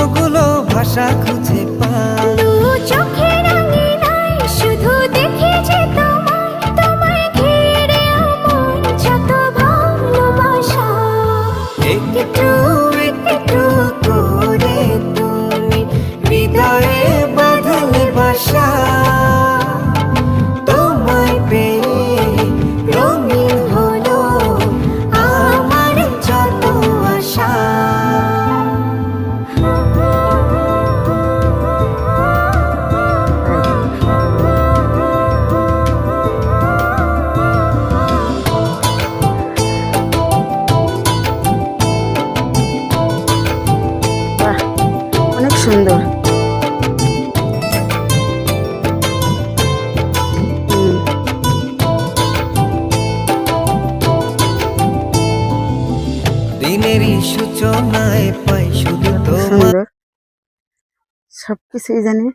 কতগুলো ভাষা খুঁজে পাই। দু চোখের আঙিনায় শুধু দেখি যে তোমায়, তোমায় ঘিরে আমার যত ভালোবাসা। একটু একটু করে তুমি হৃদয়ে বাঁধলে বাসা। তোমায় পেয়ে রঙিন হলো আমার যত আশা। বাহ, অনেক সুন্দর। দিনেরই সূচনায় পাই শুধু তোমার। সুন্দর, সবকিছুই জানি